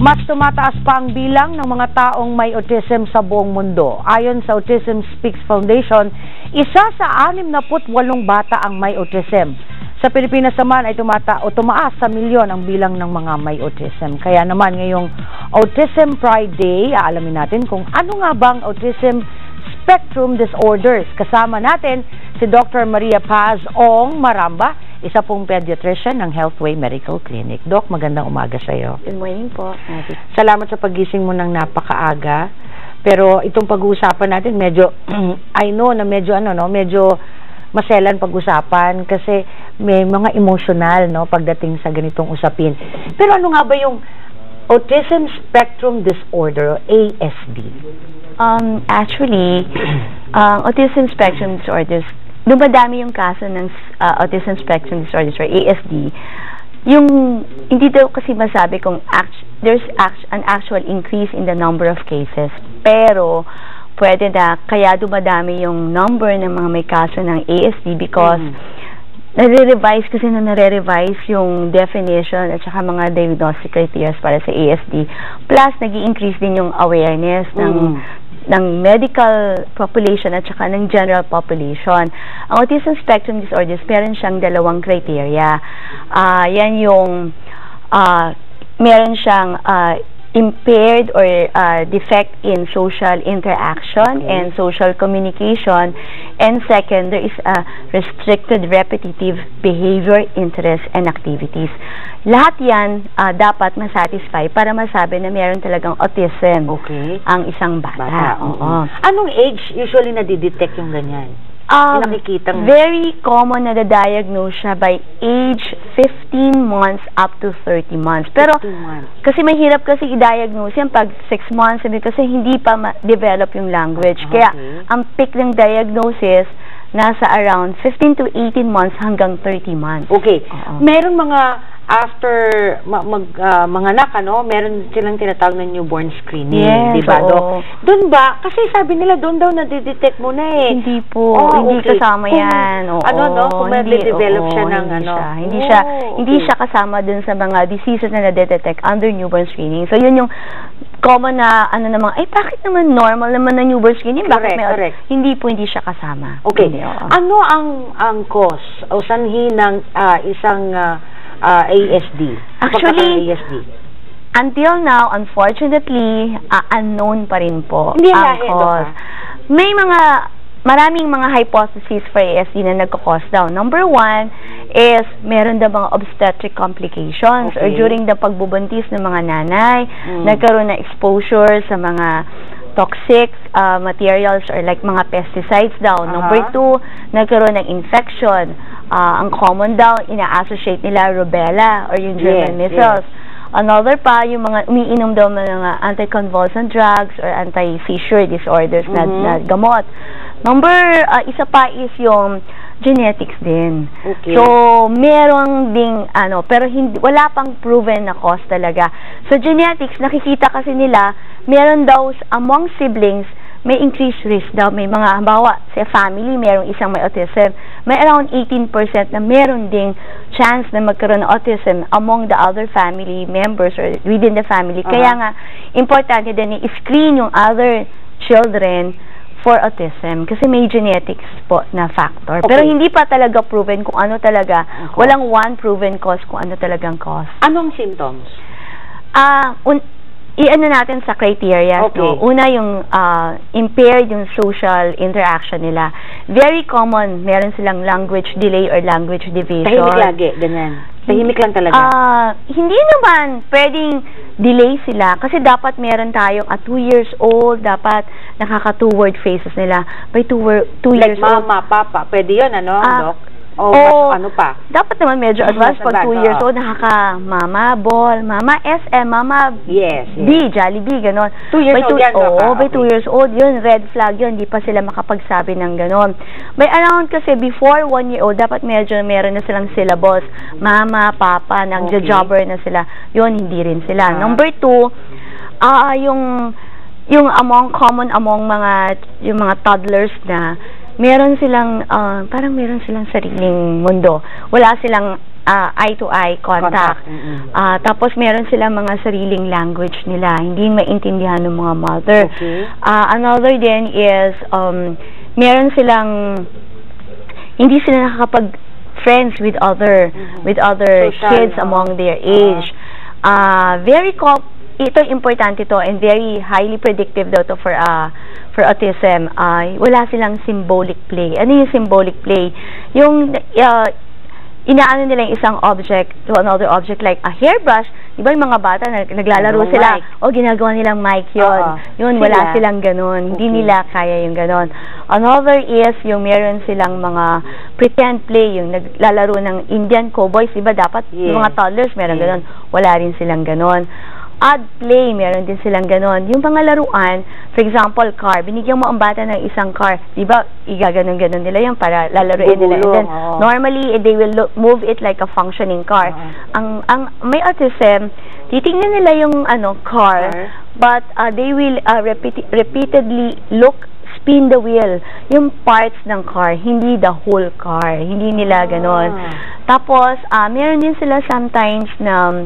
Mas tumataas pa ang bilang ng mga taong may autism sa buong mundo. Ayon sa Autism Speaks Foundation, isa sa 68 bata ang may autism. Sa Pilipinas naman ay tumaas sa milyon ang bilang ng mga may autism. Kaya naman ngayong Autism Pride Day, aalamin natin kung ano nga bang autism spectrum disorders. Kasama natin si Dr. Maria Paz Ong Maramba, isa pong pediatrician ng Healthway Medical Clinic. Doc, magandang umaga sa iyo. Good morning po. Salamat sa paggising mo ng napakaaga. Pero itong pag-uusapan natin medyo I know na medyo medyo maselan pag-usapan kasi may mga emotional pagdating sa ganitong usapin. Pero ano nga ba yung Autism Spectrum Disorder, ASD? Actually, Autism Spectrum Disorders, dumadami yung kaso ng Autism Spectrum Disorders or ASD. Yung hindi daw kasi masabi kung there's an actual increase in the number of cases, pero pwede na kaya dumadami yung number ng mga may kaso ng ASD because nare-revise yung definition at saka mga diagnostic criteria para sa ASD. Plus, nag-i-increase din yung awareness ng medical population at saka ng general population. Ang Autism Spectrum Disorders, meron siyang dalawang criteria. Yan yung meron siyang impaired or defect in social interaction and social communication, and second, there is a restricted repetitive behavior, interests, and activities. Lahat yan dapat masatisfy para masabi na meron talagang autism ang isang bata. Anong age usually nadidetect yung ganyan? Very common na na-diagnose siya by age 15 months up to 30 months. Pero, kasi mahirap kasi i-diagnose yan pag 6 months, kasi hindi pa ma-develop yung language. Kaya, ang peak ng diagnosis, nasa around 15 to 18 months hanggang 30 months. Meron mga after manganak, meron silang tinatawag na newborn screening, di ba, Doc? Doon ba? Kasi sabi nila, doon daw nadidetect mo na eh. Hindi po. Hindi kasama yan. Kung ma-develop siya ng Hindi siya kasama dun sa mga diseases na nadidetect under newborn screening. So, yun yung common na, bakit naman normal naman na newborn screening? Bakit may Hindi po, hindi siya kasama. Ano ang cause o sanhi ng isang ASD? Actually, until now, unfortunately, unknown pa rin po ang cause. May maraming mga hypotheses for ASD na nagkakos daw. Number one is meron daw mga obstetric complications or during the pagbubuntis ng mga nanay, nagkaroon na exposure sa mga toxic materials or like mga pesticides daw. Number two, nagkaroon ng infection. Ang common daw, ina-associate nila rubella or yung German measles. Another pa, yung mga umiinom daw mga anticonvulsant drugs or anti-seizure disorders na gamot. Isa pa is yung genetics din. So, meron ding pero wala pang proven na cause talaga. So, genetics, nakikita kasi nila, meron daw among siblings, may increased risk daw. May mga, halimbawa, sa family, merong isang may autism, may around 18% na meron ding chance na magkaroon ng autism among the other family members or within the family. Kaya nga, importante din i-screen yung other children for autism kasi may genetics po na factor. Pero hindi pa talaga proven kung ano talaga, walang one proven cause kung ano talagang cause. Anong symptoms? I-ano natin sa criteria. Una yung impaired yung social interaction nila. Very common, meron silang language delay or language division. Tahimik lagi, ganyan. Tahimik lang talaga. Hindi naman pwedeng delay sila kasi dapat meron tayong at 2 years old, dapat nakaka 2-word phrases nila. By 2 years old. Like mama, papa, pwede yun, Doc? Ano pa? Dapat naman medyo advanced pag 2 years old, mama, ball, mama, SM, mama, B, Jollibee, gano'n. 2 years old yan, by 2 years old, yun, red flag yun, hindi pa sila makapagsabi ng gano'n. May around kasi before 1 year old, dapat medyo meron na silang syllables, mama, papa, nagja-jobber na sila, yun, hindi rin sila. Number 2, yung common among yung mga toddlers na meron silang parang meron silang sariling mundo. Wala silang eye-to-eye contact. Tapos meron silang mga sariling language nila, hindi maintindihan ng mga mother. Okay. Another din is meron silang hindi sila nakakapag friends with other kids among their age. Ito importante to and very highly predictive daw to for autism. Wala silang symbolic play. Ano yung symbolic play? Yung inaano nila yung isang object to another object, like a hairbrush. Diba yung mga bata naglalaro sila, ginagawa nilang mic yun. Yun, wala silang ganun. Hindi nila kaya yung ganun. Another is yung meron silang mga pretend play, yung naglalaro ng Indian cowboys, diba dapat yung mga toddlers meron ganun. Wala rin silang ganun. Odd play, meron din silang ganon. Yung mga laruan, for example, car, binigyan mo ang bata ng isang car, di ba, igaganon-ganon nila yan para lalaruin nila. And then, normally, they will move it like a functioning car. Ang may autism, titingnan nila yung car, but they will repeatedly spin the wheel, yung parts ng car, hindi the whole car, hindi nila ganon. Tapos, meron din sila sometimes na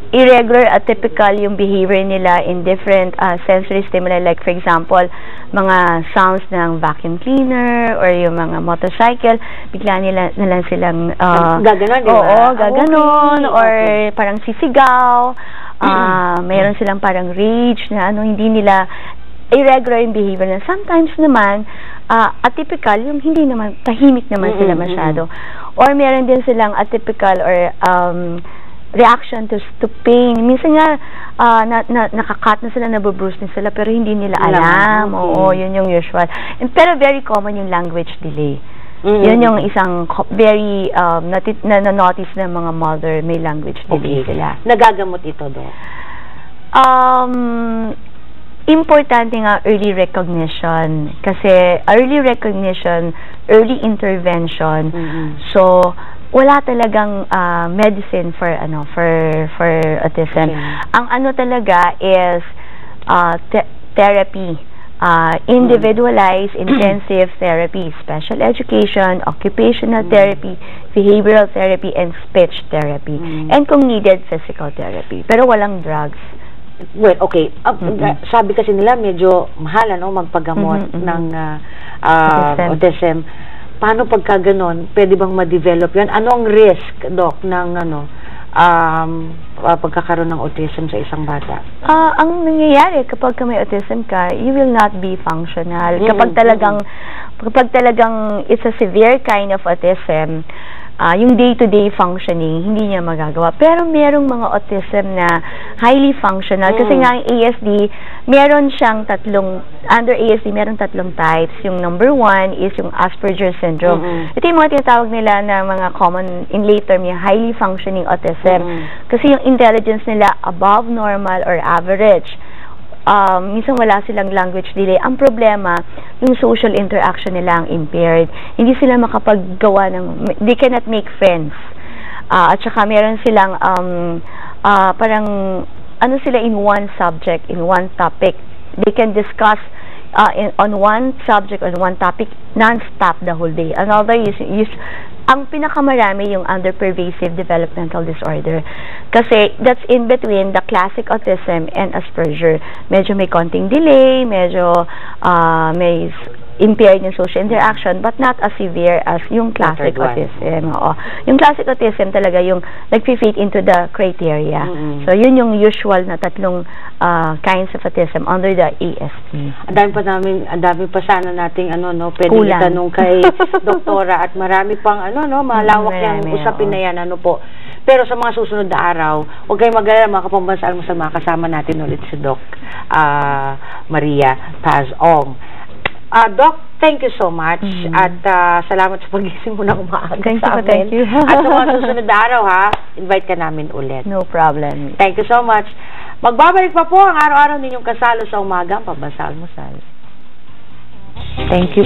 irregular, atypical yung behavior nila in different sensory stimuli, like for example, mga sounds ng vacuum cleaner or yung mga motorcycle, bigla nila silang gaganon, di ba? Oo, gaganon, or parang sisigaw, mayroon silang parang rage na hindi nila irregular yung behavior na. Sometimes naman atypical, yung hindi naman, tahimik naman sila masyado. Or meron din silang atypical or reaction to pain. Minsan nga, nakakat na sila, nabubruise na sila, pero hindi nila alam. Oo, yun yung usual. Pero very common yung language delay. Yun yung isang very na-notice ng mga mother, may language delay sila. Nagagamot ito, Doc? Importante nga early recognition. Kasi early recognition, early intervention. So, wala talagang medicine for autism. Ang talaga is therapy, individualized intensive therapy, special education, occupational therapy, behavioral therapy, and speech therapy, and kung needed, physical therapy. Pero walang drugs. Well, okay. Sabi kasi nila medyo mahal magpagamot ng autism. Paano pagka ganon, pwede bang ma-develop yan? Ano ang risk, Doc, ng pagkakaroon ng autism sa isang bata? Ang nangyayari kapag may autism ka, you will not be functional. Kapag talagang it's a severe kind of autism, yung day-to-day functioning, hindi niya magagawa. Pero merong mga autism na highly functional. Kasi nga ang ASD, meron siyang under ASD, meron tatlong types. Yung number 1 is yung Asperger syndrome. Ito yung mga tinatawag nila na mga common, in late term, yung highly functioning autism. Kasi yung intelligence nila above normal or average. Minsan wala silang language delay. Ang problema, yung social interaction nila ang impaired. Hindi sila makapaggawa they cannot make friends. At saka meron silang parang sila in one subject, in one topic. They can discuss on one subject, on one topic, non-stop the whole day. Another is ang pinakamarami yung under-pervasive developmental disorder. Kasi that's in between the classic autism and Asperger. Medyo may konting delay, medyo may impaired yung social interaction, but not as severe as yung classic autism. Yung classic autism talaga yung nag-fit into the criteria. So yun yung usual na tatlong kinds of autism under the ASD. Ang dami pa sana nating pwedeng itanong kay doktora at marami pang malawak yung usapin na yan Pero sa mga susunod na araw, huwag kayong mag-alala, mga kapambansa almusal, makasama natin ulit si Doc Maria Taz-Ong. Doc, thank you so much at salamat sa pagising mo na umaga sa amin. Thank you. At sa mga susunod na araw invite ka namin ulit. No problem. Thank you so much. Magbabalik pa po ang araw-araw ninyong kasalo sa umagang Pambansa Almusal. Thank you.